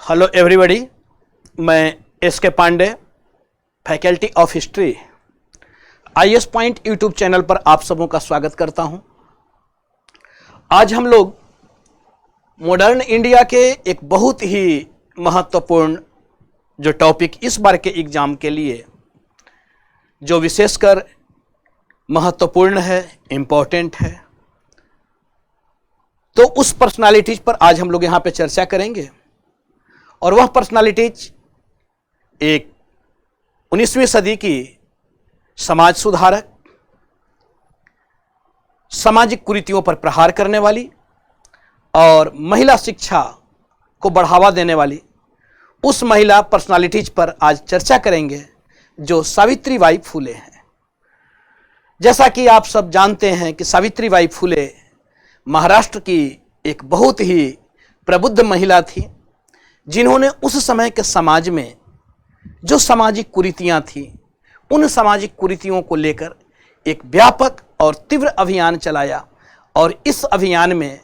Hello everybody, मैं S K Pandey, faculty of history, IS point YouTube channel पर आप सबों का स्वागत करता हूं। आज हम लोग मॉडर्न इंडिया के एक बहुत ही महत्वपूर्ण जो टॉपिक इस बार के एग्जाम के लिए जो विशेषकर महत्वपूर्ण है, इम्पोर्टेंट है, तो उस पर्सनालिटीज पर आज हम लोग यहां पे चर्चा करेंगे। और वह पर्सनालिटीज एक 19वीं सदी की समाज सुधारक, सामाजिक कुरीतियों पर प्रहार करने वाली और महिला शिक्षा को बढ़ावा देने वाली उस महिला पर्सनालिटीज पर आज चर्चा करेंगे जो सावित्रीबाई फुले हैं। जैसा कि आप सब जानते हैं कि सावित्रीबाई फुले महाराष्ट्र की एक बहुत ही प्रबुद्ध महिला थी, जिन्होंने उस समय के समाज में जो सामाजिक कुरीतियां थीं, उन सामाजिक कुरीतियों को लेकर एक व्यापक और तीव्र अभियान चलाया। और इस अभियान में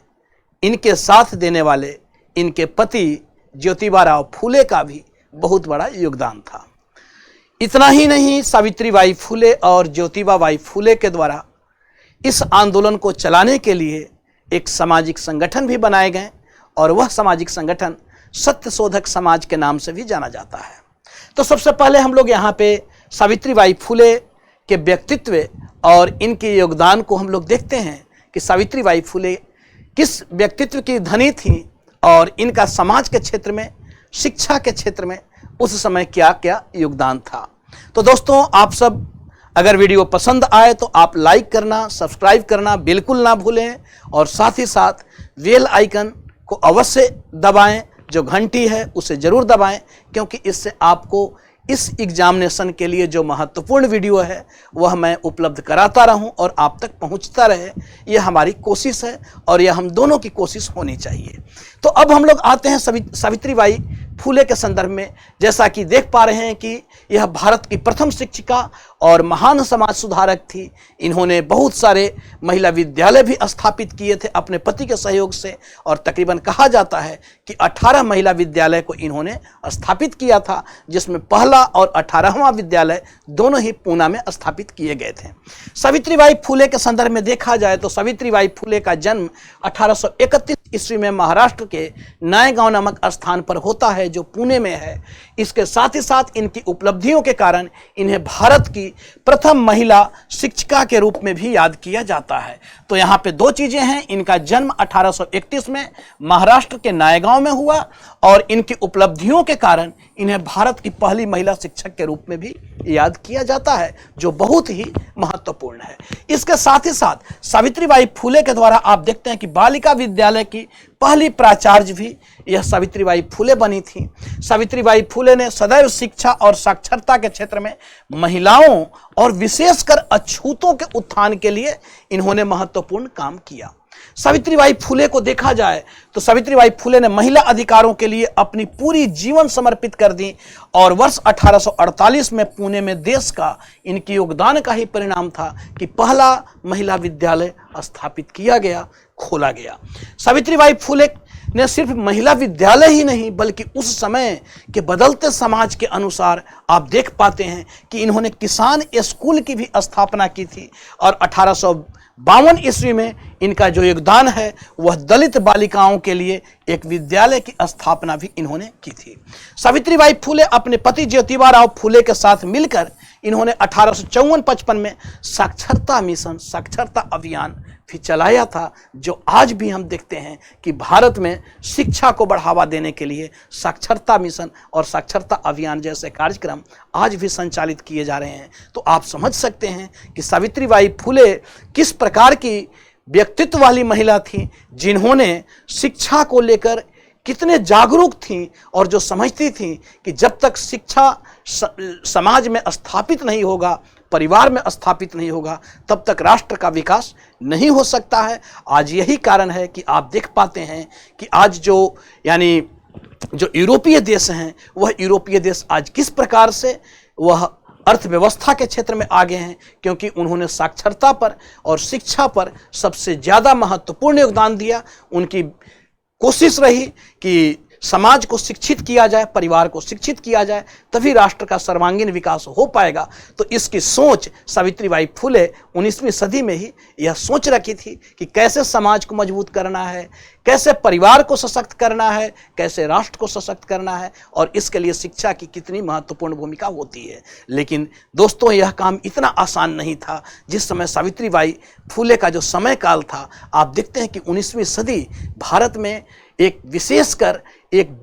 इनके साथ देने वाले इनके पति ज्योतिबा फुले का भी बहुत बड़ा योगदान था। इतना ही नहीं, सावित्रीबाई फुले और ज्योतिबा फुले के द्वारा इस आंदोलन को चलाने के लिए एक सामाजिक संगठन भी बनाए गए और वह सामाजिक संगठन सत्यशोधक समाज के नाम से भी जाना जाता है। तो सबसे पहले हम लोग यहाँ पे सावित्रीबाई फुले के व्यक्तित्व और इनके योगदान को हम लोग देखते हैं कि सावित्रीबाई फुले किस व्यक्तित्व की धनी थी और इनका समाज के क्षेत्र में, शिक्षा के क्षेत्र में उस समय क्या क्या योगदान था। तो दोस्तों, आप सब अगर वीडियो पसंद आए तो आप लाइक करना, सब्सक्राइब करना बिल्कुल ना भूलें और साथ ही साथ बेल आइकन को अवश्य दबाएं, जो घंटी है उसे जरूर दबाएं, क्योंकि इससे आपको इस एग्जामिनेशन के लिए जो महत्वपूर्ण वीडियो है वह मैं उपलब्ध कराता रहूं और आप तक पहुंचता रहे। यह हमारी कोशिश है और यह हम दोनों की कोशिश होनी चाहिए। तो अब हम लोग आते हैं सावित्रीबाई फुले के संदर्भ में। जैसा कि देख पा रहे हैं कि यह भारत की प्रथम शिक्षिका और महान समाज सुधारक थी। इन्होंने बहुत सारे महिला विद्यालय भी स्थापित किए थे अपने पति के सहयोग से, और तकरीबन कहा जाता है कि 18 महिला विद्यालय को इन्होंने स्थापित किया था, जिसमें पहला और 18वां विद्यालय दोनों ही पूना में स्थापित किए गए थे। सावित्रीबाई फुले के संदर्भ में देखा जाए तो सावित्रीबाई फुले का जन्म 1831 ईस्वी में महाराष्ट्र के नायगांव नामक स्थान पर होता है, जो पुणे में है। इसके साथ ही साथ इनकी उपलब्धियों के कारण इन्हें भारत की प्रथम महिला शिक्षिका के रूप में भी याद किया जाता है। तो यहाँ पे दो चीजें हैं, इनका जन्म 1831 में महाराष्ट्र के नायगांव में हुआ और इनकी उपलब्धियों के कारण इन्हें भारत की पहली महिला शिक्षक के रूप में भी याद किया जाता है, जो बहुत ही महत्वपूर्ण है। इसके साथ ही साथ सावित्रीबाई फुले के द्वारा आप देखते हैं कि बालिका विद्यालय की पहली प्राचार्य भी यह सावित्रीबाई फुले बनी थी। सावित्रीबाई फुले ने सदैव शिक्षा और साक्षरता के क्षेत्र में महिलाओं और विशेषकर अछूतों के उत्थान के लिए इन्होंने महत्वपूर्ण काम किया। सावित्रीबाई फुले को देखा जाए तो सावित्रीबाई फुले ने महिला अधिकारों के लिए अपनी पूरी जीवन समर्पित कर दी और वर्ष 1848 में पुणे में देश का इनके योगदान का ही परिणाम था कि पहला महिला विद्यालय स्थापित किया गया, खोला गया। सावित्रीबाई फुले ने सिर्फ महिला विद्यालय ही नहीं बल्कि उस समय के बदलते समाज के अनुसार आप देख पाते हैं कि इन्होंने किसान स्कूल की भी स्थापना की थी और 1852 ईस्वी में इनका जो योगदान है वह दलित बालिकाओं के लिए एक विद्यालय की स्थापना भी इन्होंने की थी। सावित्रीबाई फुले अपने पति ज्योतिबा फुले के साथ मिलकर इन्होंने 1854-55 में साक्षरता मिशन, साक्षरता अभियान भी चलाया था, जो आज भी हम देखते हैं कि भारत में शिक्षा को बढ़ावा देने के लिए साक्षरता मिशन और साक्षरता अभियान जैसे कार्यक्रम आज भी संचालित किए जा रहे हैं। तो आप समझ सकते हैं कि सावित्रीबाई फुले किस प्रकार की व्यक्तित्व वाली महिला थी, जिन्होंने शिक्षा को लेकर कितने जागरूक थीं और जो समझती थीं कि जब तक शिक्षा समाज में स्थापित नहीं होगा, परिवार में स्थापित नहीं होगा, तब तक राष्ट्र का विकास नहीं हो सकता है। आज यही कारण है कि आप देख पाते हैं कि आज जो यूरोपीय देश हैं, वह यूरोपीय देश आज किस प्रकार से वह अर्थव्यवस्था के क्षेत्र में आगे हैं, क्योंकि उन्होंने साक्षरता पर और शिक्षा पर सबसे ज़्यादा महत्वपूर्ण योगदान दिया। उनकी कोशिश रही कि समाज को शिक्षित किया जाए, परिवार को शिक्षित किया जाए, तभी राष्ट्र का सर्वांगीण विकास हो पाएगा। तो इसकी सोच सावित्रीबाई फुले 19वीं सदी में ही यह सोच रखी थी कि कैसे समाज को मजबूत करना है, कैसे परिवार को सशक्त करना है, कैसे राष्ट्र को सशक्त करना है, और इसके लिए शिक्षा की कितनी महत्वपूर्ण भूमिका होती है। लेकिन दोस्तों, यह काम इतना आसान नहीं था। जिस समय सावित्रीबाई फुले का जो समय काल था, आप देखते हैं कि 19वीं सदी भारत में एक विशेषकर एक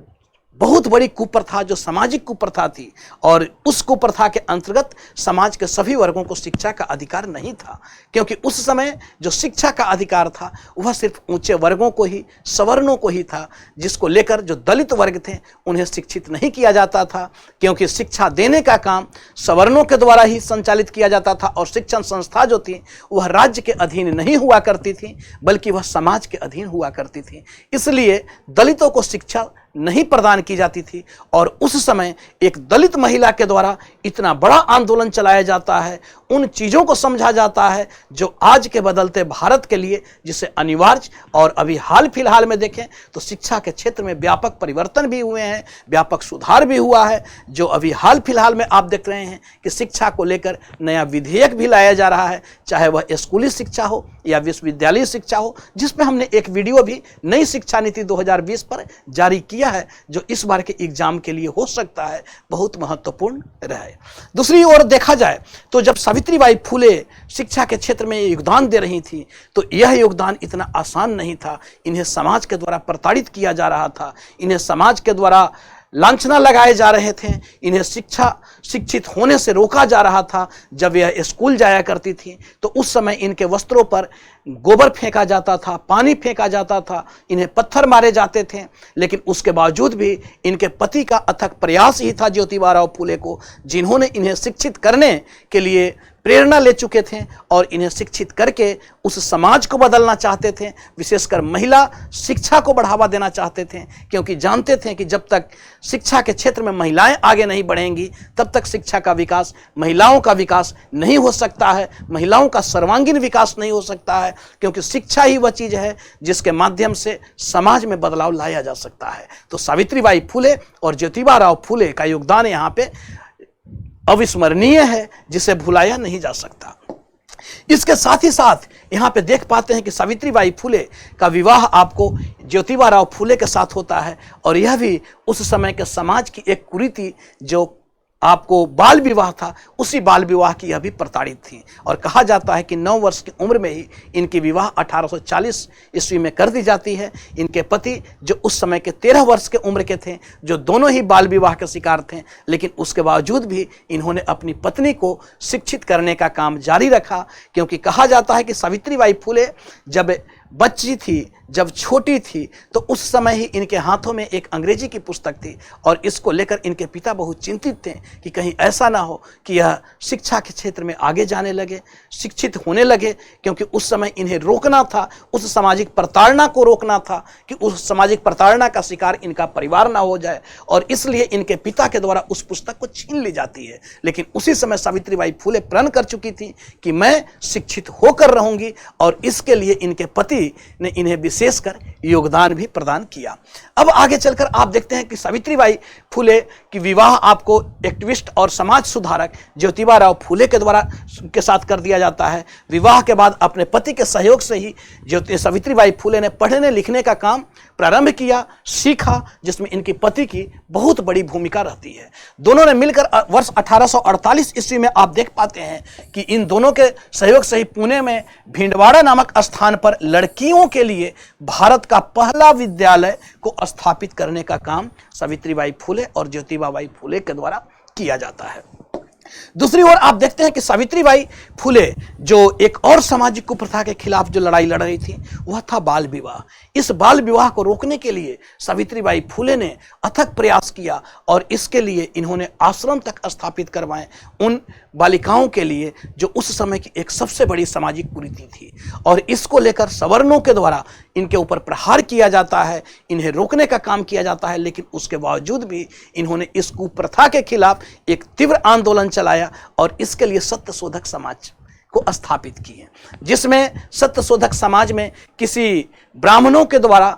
बहुत बड़ी कुप्रथा, जो सामाजिक कुप्रथा थी, और उस कुप्रथा के अंतर्गत समाज के सभी वर्गों को शिक्षा का अधिकार नहीं था, क्योंकि उस समय जो शिक्षा का अधिकार था वह सिर्फ ऊंचे वर्गों को ही, सवर्णों को ही था, जिसको लेकर जो दलित वर्ग थे उन्हें शिक्षित नहीं किया जाता था, क्योंकि शिक्षा देने का काम सवर्णों के द्वारा ही संचालित किया जाता था, और शिक्षण संस्था जो थी वह राज्य के अधीन नहीं हुआ करती थी, बल्कि वह समाज के अधीन हुआ करती थी। इसलिए दलितों को शिक्षा नहीं प्रदान की जाती थी, और उस समय एक दलित महिला के द्वारा इतना बड़ा आंदोलन चलाया जाता है, उन चीज़ों को समझा जाता है जो आज के बदलते भारत के लिए जिसे अनिवार्य, और अभी हाल फिलहाल में देखें तो शिक्षा के क्षेत्र में व्यापक परिवर्तन भी हुए हैं, व्यापक सुधार भी हुआ है। जो अभी हाल फिलहाल में आप देख रहे हैं कि शिक्षा को लेकर नया विधेयक भी लाया जा रहा है, चाहे वह स्कूली शिक्षा हो या विश्वविद्यालय शिक्षा हो, जिसमें हमने एक वीडियो भी नई शिक्षा नीति 2020 पर जारी किया है, जो इस बार के एग्जाम के लिए हो सकता है बहुत महत्वपूर्ण रहे। दूसरी ओर देखा जाए तो जब सावित्रीबाई फुले शिक्षा के क्षेत्र में योगदान दे रही थी, तो यह योगदान इतना आसान नहीं था। इन्हें समाज के द्वारा प्रताड़ित किया जा रहा था, इन्हें समाज के द्वारा लांछना लगाए जा रहे थे, इन्हें शिक्षित होने से रोका जा रहा था। जब यह स्कूल जाया करती थी तो उस समय इनके वस्त्रों पर गोबर फेंका जाता था, पानी फेंका जाता था, इन्हें पत्थर मारे जाते थे, लेकिन उसके बावजूद भी इनके पति का अथक प्रयास ही था ज्योतिबा फुले को, जिन्होंने इन्हें शिक्षित करने के लिए प्रेरणा ले चुके थे और इन्हें शिक्षित करके उस समाज को बदलना चाहते थे। विशेषकर महिला शिक्षा को बढ़ावा देना चाहते थे, क्योंकि जानते थे कि जब तक शिक्षा के क्षेत्र में महिलाएं आगे नहीं बढ़ेंगी तब तक शिक्षा का विकास, महिलाओं का विकास नहीं हो सकता है, महिलाओं का सर्वांगीण विकास नहीं हो सकता है, क्योंकि शिक्षा ही वह चीज है जिसके माध्यम से समाज में बदलाव लाया जा सकता है। तो सावित्रीबाई फुले और ज्योतिबा फुले का योगदान यहाँ पे अविस्मरणीय है, जिसे भुलाया नहीं जा सकता। इसके साथ ही साथ यहाँ पे देख पाते हैं कि सावित्रीबाई फुले का विवाह आपको ज्योतिबा फुले के साथ होता है, और यह भी उस समय के समाज की एक कुरीति जो आपको बाल विवाह था, उसी बाल विवाह की यह भी प्रताड़ित थी। और कहा जाता है कि 9 वर्ष की उम्र में ही इनकी विवाह 1840 ईस्वी में कर दी जाती है। इनके पति जो उस समय के 13 वर्ष के उम्र के थे, जो दोनों ही बाल विवाह के शिकार थे, लेकिन उसके बावजूद भी इन्होंने अपनी पत्नी को शिक्षित करने का काम जारी रखा, क्योंकि कहा जाता है कि सावित्रीबाई फुले जब बच्ची थी, जब छोटी थी, तो उस समय ही इनके हाथों में एक अंग्रेजी की पुस्तक थी, और इसको लेकर इनके पिता बहुत चिंतित थे कि कहीं ऐसा ना हो कि यह शिक्षा के क्षेत्र में आगे जाने लगे, शिक्षित होने लगे, क्योंकि उस समय इन्हें रोकना था, उस सामाजिक प्रताड़ना को रोकना था कि उस सामाजिक प्रताड़ना का शिकार इनका परिवार ना हो जाए, और इसलिए इनके पिता के द्वारा उस पुस्तक को छीन ली जाती है। लेकिन उसी समय सावित्रीबाई फुले प्रण कर चुकी थी कि मैं शिक्षित होकर रहूंगी, और इसके लिए इनके पति ने इन्हें विशेषकर योगदान भी प्रदान किया। अब आगे चलकर आप देखते हैं कि सावित्रीबाई फुले की विवाह आपको एक्टिविस्ट और समाज सुधारक ज्योतिबा फुले के द्वारा के साथ कर दिया जाता है। विवाह के बाद अपने पति के सहयोग से ही सावित्रीबाई फुले ने पढ़ने लिखने का काम प्रारंभ किया, सीखा, जिसमें इनकी पति की बहुत बड़ी भूमिका रहती है। दोनों ने मिलकर वर्ष 1848 ईस्वी में आप देख पाते हैं कि इन दोनों के सहयोग से ही पुणे में भिंडवाड़ा नामक स्थान पर लड़कियों के लिए भारत का पहला विद्यालय को स्थापित करने का काम सावित्रीबाई फुले और ज्योतिबाबाई फुले के द्वारा किया जाता है। दूसरी ओर आप देखते हैं कि सावित्रीबाई फुले जो एक और सामाजिक कुप्रथा के खिलाफ जो लड़ाई लड़ रही थी वह था बाल विवाह। इस बाल विवाह को रोकने के लिए सावित्रीबाई फुले ने अथक प्रयास किया, और इसके लिए इन्होंने आश्रम तक स्थापित करवाए उन बालिकाओं के लिए जो उस समय की एक सबसे बड़ी सामाजिक कुरीति थी, और इसको लेकर सवर्णों के द्वारा इनके ऊपर प्रहार किया जाता है, इन्हें रोकने का काम किया जाता है। लेकिन उसके बावजूद भी इन्होंने इस कुप्रथा के खिलाफ एक तीव्र आंदोलन चलाया, और इसके लिए सत्यशोधक समाज को स्थापित किए, जिसमें सत्यशोधक समाज में किसी ब्राह्मणों के द्वारा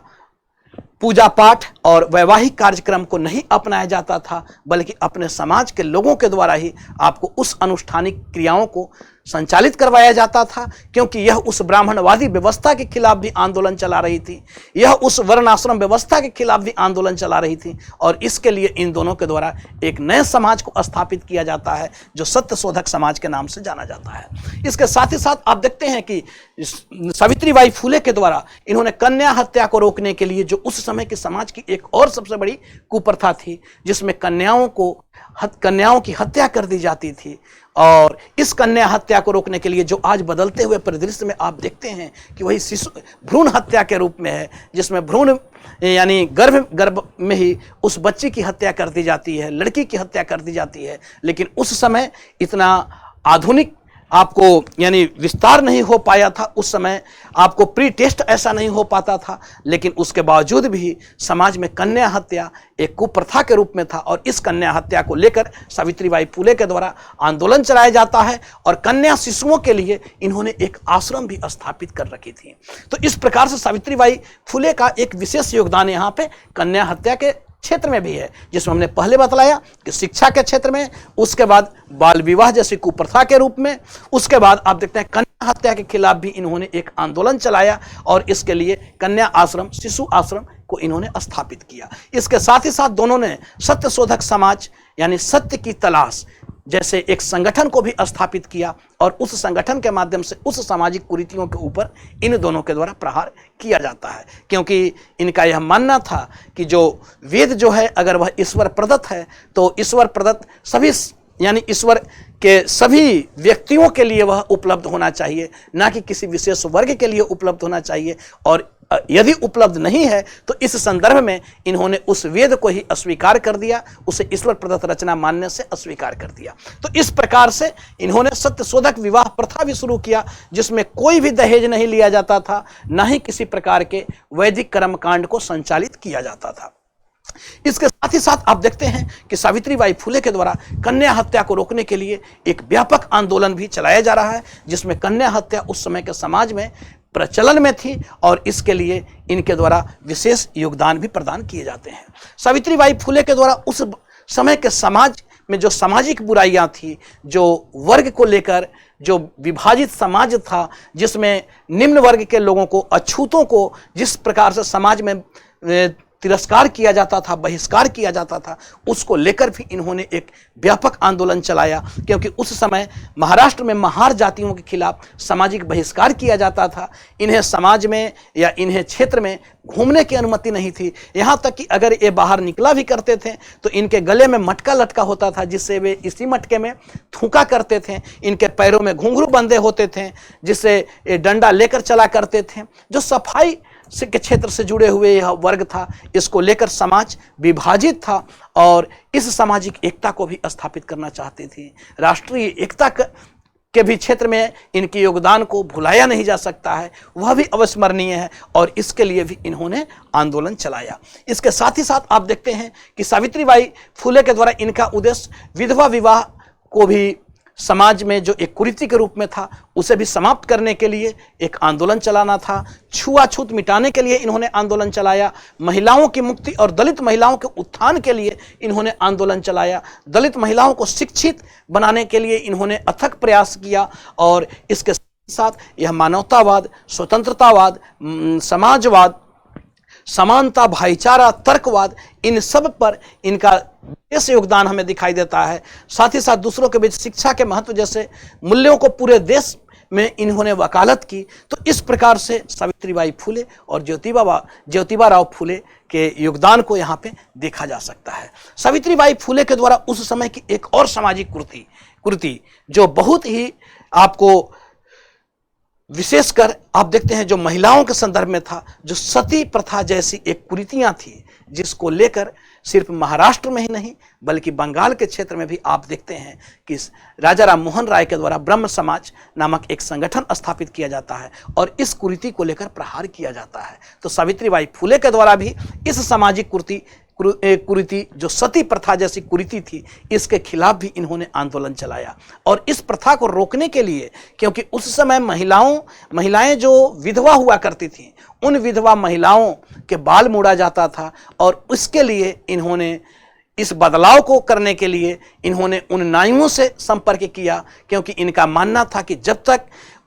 पूजा पाठ और वैवाहिक कार्यक्रम को नहीं अपनाया जाता था, बल्कि अपने समाज के लोगों के द्वारा ही आपको उस अनुष्ठानिक क्रियाओं को संचालित करवाया जाता था, क्योंकि यह उस ब्राह्मणवादी व्यवस्था के खिलाफ भी आंदोलन चला रही थी, यह उस वर्णाश्रम व्यवस्था के खिलाफ भी आंदोलन चला रही थी। और इसके लिए इन दोनों के द्वारा एक नए समाज को स्थापित किया जाता है, जो सत्यशोधक समाज के नाम से जाना जाता है। इसके साथ ही साथ आप देखते हैं कि सावित्रीबाई फुले के द्वारा इन्होंने कन्या हत्या को रोकने के लिए, जो उस समय के समाज की एक और सबसे बड़ी कुप्रथा थी, जिसमें कन्याओं की हत्या कर दी जाती थी, और इस कन्या हत्या को रोकने के लिए जो आज बदलते हुए परिदृश्य में आप देखते हैं कि वही शिशु भ्रूण हत्या के रूप में है, जिसमें भ्रूण यानी गर्भ में ही उस बच्ची की हत्या कर दी जाती है, लड़की की हत्या कर दी जाती है। लेकिन उस समय इतना आधुनिक आपको यानी विस्तार नहीं हो पाया था, उस समय आपको प्री टेस्ट ऐसा नहीं हो पाता था, लेकिन उसके बावजूद भी समाज में कन्या हत्या एक कुप्रथा के रूप में था। और इस कन्या हत्या को लेकर सावित्रीबाई फुले के द्वारा आंदोलन चलाया जाता है, और कन्या शिशुओं के लिए इन्होंने एक आश्रम भी स्थापित कर रखी थी। तो इस प्रकार से सावित्रीबाई फुले का एक विशेष योगदान यहाँ पे कन्या हत्या के क्षेत्र में भी है, जिसमें हमने पहले बतलाया कि शिक्षा के क्षेत्र में, उसके बाद बाल विवाह जैसी कुप्रथा के रूप में, उसके बाद आप देखते हैं कन्या हत्या के खिलाफ भी इन्होंने एक आंदोलन चलाया, और इसके लिए कन्या आश्रम, शिशु आश्रम को इन्होंने स्थापित किया। इसके साथ ही साथ दोनों ने सत्यशोधक समाज यानी सत्य की तलाश जैसे एक संगठन को भी स्थापित किया, और उस संगठन के माध्यम से उस सामाजिक कुरीतियों के ऊपर इन दोनों के द्वारा प्रहार किया जाता है। क्योंकि इनका यह मानना था कि जो वेद जो है, अगर वह ईश्वर प्रदत्त है, तो ईश्वर प्रदत्त सभी यानी ईश्वर के सभी व्यक्तियों के लिए वह उपलब्ध होना चाहिए, ना कि किसी विशेष वर्ग के लिए उपलब्ध होना चाहिए। और यदि उपलब्ध नहीं है तो इस संदर्भ में इन्होंने उस वेद को ही अस्वीकार कर दिया, उसे ईश्वर प्रदत्त रचना मानने से अस्वीकार कर दिया। तो इस प्रकार से इन्होंने सत्यशोधक विवाह प्रथा भी शुरू किया, जिसमें कोई भी दहेज नहीं लिया जाता था, ना ही किसी प्रकार के वैदिक कर्मकांड को संचालित किया जाता था। इसके साथ ही साथ आप देखते हैं कि सावित्रीबाई फुले के द्वारा कन्या हत्या को रोकने के लिए एक व्यापक आंदोलन भी चलाया जा रहा है, जिसमें कन्या हत्या उस समय के समाज में प्रचलन में थी, और इसके लिए इनके द्वारा विशेष योगदान भी प्रदान किए जाते हैं। सावित्रीबाई फुले के द्वारा उस समय के समाज में जो सामाजिक बुराइयां थी, जो वर्ग को लेकर जो विभाजित समाज था, जिसमें निम्न वर्ग के लोगों को, अछूतों को जिस प्रकार से समाज में तिरस्कार किया जाता था, बहिष्कार किया जाता था, उसको लेकर भी इन्होंने एक व्यापक आंदोलन चलाया। क्योंकि उस समय महाराष्ट्र में महार जातियों के खिलाफ सामाजिक बहिष्कार किया जाता था, इन्हें समाज में या इन्हें क्षेत्र में घूमने की अनुमति नहीं थी। यहाँ तक कि अगर ये बाहर निकला भी करते थे तो इनके गले में मटका लटका होता था, जिससे वे इसी मटके में थूका करते थे। इनके पैरों में घुंघरू बंधे होते थे, जिससे ये डंडा लेकर चला करते थे। जो सफाई के क्षेत्र से जुड़े हुए यह वर्ग था, इसको लेकर समाज विभाजित था, और इस सामाजिक एकता को भी स्थापित करना चाहते थे। राष्ट्रीय एकता के भी क्षेत्र में इनके योगदान को भुलाया नहीं जा सकता है, वह भी अविस्मरणीय है, और इसके लिए भी इन्होंने आंदोलन चलाया। इसके साथ ही साथ आप देखते हैं कि सावित्रीबाई फुले के द्वारा इनका उद्देश्य विधवा विवाह को भी समाज में जो एक कुरीति के रूप में था, उसे भी समाप्त करने के लिए एक आंदोलन चलाना था। छुआछूत मिटाने के लिए इन्होंने आंदोलन चलाया। महिलाओं की मुक्ति और दलित महिलाओं के उत्थान के लिए इन्होंने आंदोलन चलाया। दलित महिलाओं को शिक्षित बनाने के लिए इन्होंने अथक प्रयास किया, और इसके साथ यह मानवतावाद, स्वतंत्रतावाद, समाजवाद, समानता, भाईचारा, तर्कवाद, इन सब पर इनका ऐसे योगदान हमें दिखाई देता है। साथ ही साथ दूसरों के बीच शिक्षा के महत्व जैसे मूल्यों को पूरे देश में इन्होंने वकालत की। तो इस प्रकार से सावित्रीबाई फुले और ज्योतिबा फुले के योगदान को यहाँ पे देखा जा सकता है। सावित्रीबाई फुले के द्वारा उस समय की एक और सामाजिक कुरीति जो बहुत ही आपको विशेषकर आप देखते हैं जो महिलाओं के संदर्भ में था, जो सती प्रथा जैसी एक कुरीतियां थी, जिसको लेकर सिर्फ महाराष्ट्र में ही नहीं बल्कि बंगाल के क्षेत्र में भी आप देखते हैं कि राजा राम मोहन राय के द्वारा ब्रह्म समाज नामक एक संगठन स्थापित किया जाता है, और इस कुरीति को लेकर प्रहार किया जाता है। तो सावित्रीबाई फुले के द्वारा भी इस सामाजिक कुरीति, जो सती प्रथा जैसी कुरीति थी, इसके खिलाफ भी इन्होंने आंदोलन चलाया। और इस प्रथा को रोकने के लिए, क्योंकि उस समय महिलाएं जो विधवा हुआ करती थीं, उन विधवा महिलाओं के बाल मुड़ा जाता था, और उसके लिए इन्होंने, इस बदलाव को करने के लिए इन्होंने उन नाइयों से संपर्क किया, क्योंकि इनका मानना था कि जब तक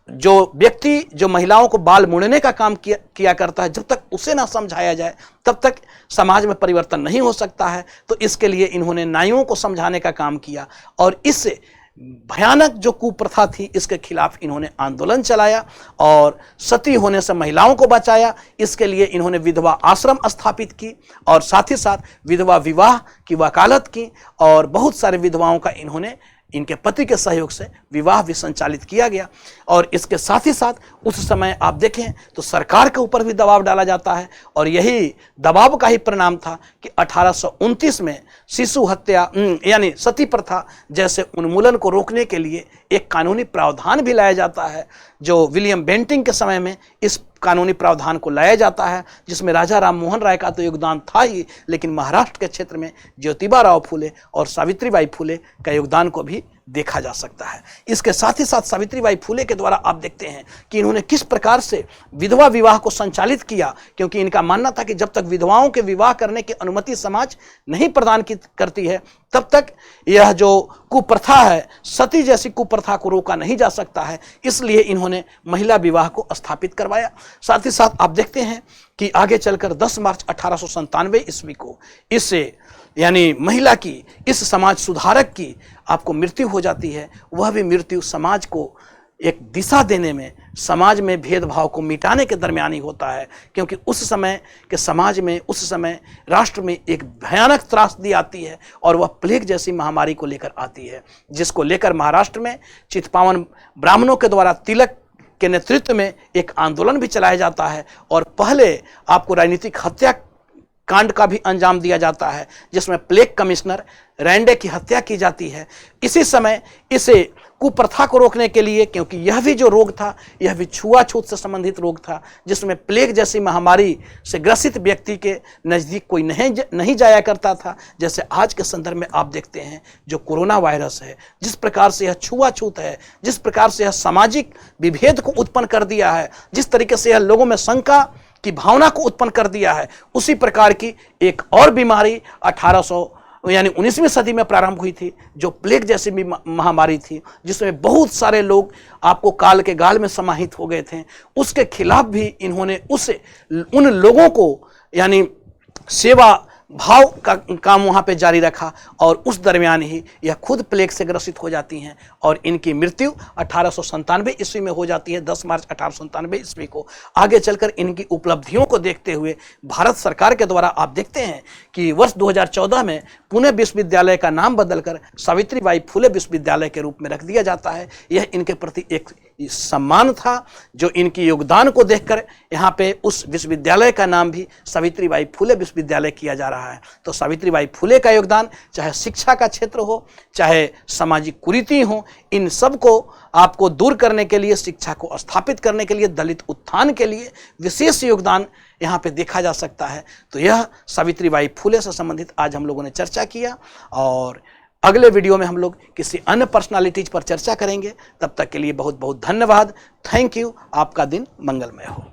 जो व्यक्ति जो महिलाओं को बाल मुड़ने का काम किया करता है, जब तक उसे ना समझाया जाए तब तक समाज में परिवर्तन नहीं हो सकता है। तो इसके लिए इन्होंने नाइयों को समझाने का काम किया, और इससे भयानक जो कुप्रथा थी इसके खिलाफ इन्होंने आंदोलन चलाया और सती होने से महिलाओं को बचाया। इसके लिए इन्होंने विधवा आश्रम स्थापित की, और साथ ही साथ विधवा विवाह की वकालत की, और बहुत सारे विधवाओं का इन्होंने, इनके पति के सहयोग से विवाह भी संचालित किया गया। और इसके साथ ही साथ उस समय आप देखें तो सरकार के ऊपर भी दबाव डाला जाता है, और यही दबाव का ही परिणाम था कि 1829 में शिशु हत्या यानी सती प्रथा जैसे उन्मूलन को रोकने के लिए एक कानूनी प्रावधान भी लाया जाता है, जो विलियम बेंटिंग के समय में इस कानूनी प्रावधान को लाया जाता है, जिसमें राजा राम मोहन राय का तो योगदान था ही, लेकिन महाराष्ट्र के क्षेत्र में ज्योतिबा राव फुले और सावित्रीबाई फुले का योगदान को भी देखा जा सकता है। इसके साथ ही साथ सावित्रीबाई फुले के द्वारा आप देखते हैं कि इन्होंने किस प्रकार से विधवा विवाह को संचालित किया, क्योंकि इनका मानना था कि जब तक विधवाओं के विवाह करने की अनुमति समाज नहीं प्रदान करती है, तब तक यह जो कुप्रथा है, सती जैसी कुप्रथा को रोका नहीं जा सकता है। इसलिए इन्होंने महिला विवाह को स्थापित करवाया। साथ ही साथ आप देखते हैं कि आगे चलकर 10 मार्च 1897 ईस्वी को इससे यानी महिला की, इस समाज सुधारक की आपको मृत्यु हो जाती है। वह भी मृत्यु समाज को एक दिशा देने में, समाज में भेदभाव को मिटाने के दरमियान ही होता है, क्योंकि उस समय के समाज में, उस समय राष्ट्र में एक भयानक त्रासदी आती है, और वह प्लेग जैसी महामारी को लेकर आती है, जिसको लेकर महाराष्ट्र में चित्पावन ब्राह्मणों के द्वारा तिलक के नेतृत्व में एक आंदोलन भी चलाया जाता है। और पहले आपको राजनीतिक हत्या कांड का भी अंजाम दिया जाता है, जिसमें प्लेग कमिश्नर रैंडे की हत्या की जाती है। इसी समय इसे कुप्रथा को रोकने के लिए, क्योंकि यह भी जो रोग था, यह भी छुआछूत से संबंधित रोग था, जिसमें प्लेग जैसी महामारी से ग्रसित व्यक्ति के नज़दीक कोई नहीं जाया करता था। जैसे आज के संदर्भ में आप देखते हैं जो कोरोना वायरस है, जिस प्रकार से यह छुआछूत है, जिस प्रकार से यह सामाजिक विभेद को उत्पन्न कर दिया है, जिस तरीके से यह लोगों में शंका की भावना को उत्पन्न कर दिया है, उसी प्रकार की एक और बीमारी 19वीं सदी में प्रारंभ हुई थी, जो प्लेग जैसी महामारी थी, जिसमें बहुत सारे लोग आपको काल के गाल में समाहित हो गए थे। उसके खिलाफ भी इन्होंने उन लोगों को यानी सेवा भाव का काम वहाँ पे जारी रखा, और उस दरमियान ही यह खुद प्लेग से ग्रसित हो जाती हैं, और इनकी मृत्यु 1897 ईस्वी में हो जाती है, 10 मार्च 1897 ईस्वी को। आगे चलकर इनकी उपलब्धियों को देखते हुए भारत सरकार के द्वारा आप देखते हैं कि वर्ष 2014 में पुणे विश्वविद्यालय का नाम बदलकर सावित्रीबाई फुले विश्वविद्यालय के रूप में रख दिया जाता है। यह इनके प्रति एक सम्मान था, जो इनकी योगदान को देखकर यहाँ पे उस विश्वविद्यालय का नाम भी सावित्रीबाई फुले विश्वविद्यालय किया जा रहा है। तो सावित्रीबाई फुले का योगदान, चाहे शिक्षा का क्षेत्र हो, चाहे सामाजिक कुरीति हो, इन सब को आपको दूर करने के लिए, शिक्षा को स्थापित करने के लिए, दलित उत्थान के लिए विशेष योगदान यहाँ पे देखा जा सकता है। तो यह सावित्रीबाई फुले से संबंधित आज हम लोगों ने चर्चा किया, और अगले वीडियो में हम लोग किसी अन्य पर्सनालिटीज पर चर्चा करेंगे। तब तक के लिए बहुत बहुत धन्यवाद। Thank you. आपका दिन मंगलमय हो।